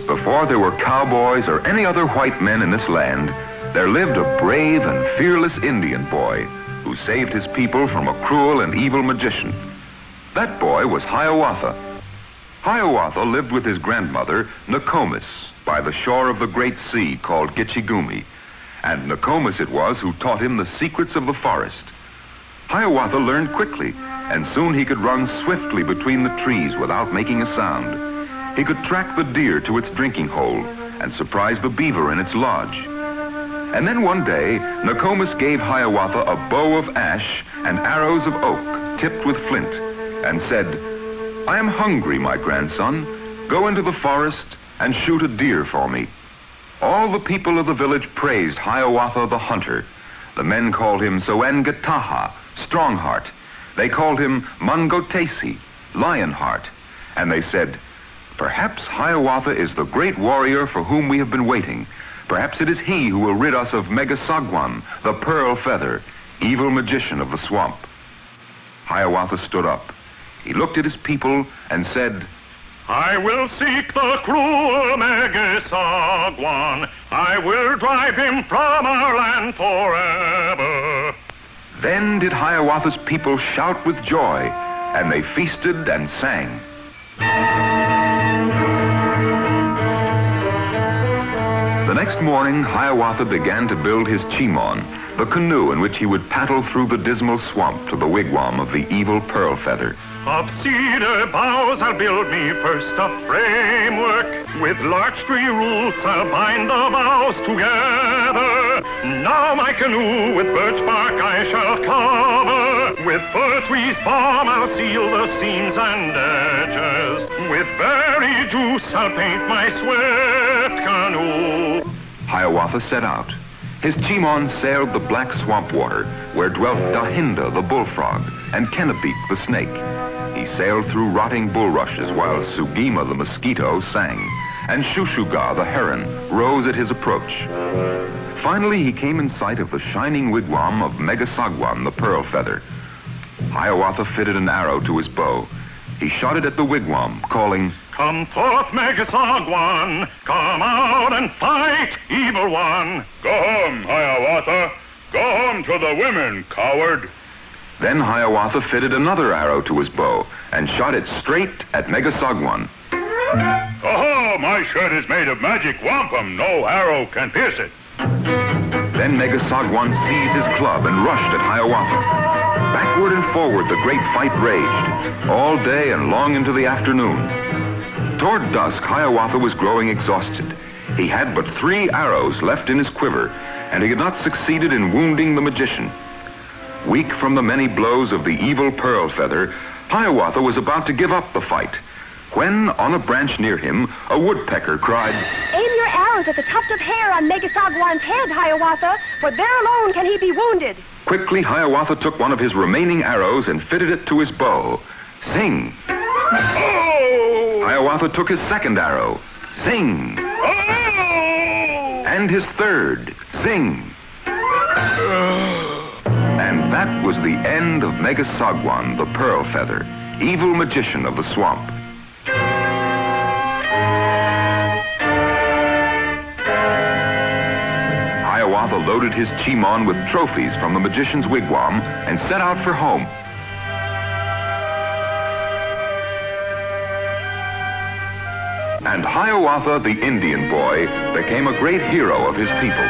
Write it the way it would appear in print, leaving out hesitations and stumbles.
Before there were cowboys or any other white men in this land, there lived a brave and fearless Indian boy who saved his people from a cruel and evil magician. That boy was Hiawatha. Hiawatha lived with his grandmother, Nokomis, by the shore of the great sea called Gitchigumi, and Nokomis it was who taught him the secrets of the forest. Hiawatha learned quickly, and soon he could run swiftly between the trees without making a sound. He could track the deer to its drinking hole and surprise the beaver in its lodge. And then one day, Nokomis gave Hiawatha a bow of ash and arrows of oak tipped with flint and said, "I am hungry, my grandson. Go into the forest and shoot a deer for me." All the people of the village praised Hiawatha the hunter. The men called him Soengataha, Strongheart. They called him Mungotesi, Lionheart. And they said, "Perhaps Hiawatha is the great warrior for whom we have been waiting. Perhaps it is he who will rid us of Megasagwan, the pearl feather, evil magician of the swamp." Hiawatha stood up. He looked at his people and said, "I will seek the cruel Megasagwan. I will drive him from our land forever." Then did Hiawatha's people shout with joy, and they feasted and sang. The next morning, Hiawatha began to build his chimon, the canoe in which he would paddle through the dismal swamp to the wigwam of the evil pearl feather. "Of cedar boughs I'll build me first a framework. With larch tree roots I'll bind the boughs together. Now my canoe with birch bark I shall cover. With fir trees balm I'll seal the seams and edges. With berry juice I'll paint my swift canoe." Hiawatha set out. His chimon sailed the black swamp water, where dwelt Dahinda the bullfrog and Kennebeek the snake. He sailed through rotting bulrushes while Sugima the mosquito sang, and Shushuga the heron rose at his approach. Finally, he came in sight of the shining wigwam of Megasagwan the pearl feather. Hiawatha fitted an arrow to his bow. He shot it at the wigwam, calling, "Come forth, Megasagwan, come out and fight, evil one." "Go home, Hiawatha. Go home to the women, coward." Then Hiawatha fitted another arrow to his bow and shot it straight at Megasagwan. "Oh, my shirt is made of magic wampum. No arrow can pierce it." Then Megasagwan seized his club and rushed at Hiawatha. Backward and forward the great fight raged, all day and long into the afternoon. Toward dusk, Hiawatha was growing exhausted. He had but 3 arrows left in his quiver, and he had not succeeded in wounding the magician. Weak from the many blows of the evil pearl feather, Hiawatha was about to give up the fight, when, on a branch near him, a woodpecker cried, "Aim your arrows at the tuft of hair on Megasagwan's head, Hiawatha, for there alone can he be wounded." Quickly, Hiawatha took one of his remaining arrows and fitted it to his bow. Sing! Oh! Hiawatha took his second arrow. Sing! Oh! And his third. Sing! And that was the end of Megasagwan, the pearl feather, evil magician of the swamp. Hiawatha loaded his chimon with trophies from the magician's wigwam and set out for home. And Hiawatha, the Indian boy, became a great hero of his people.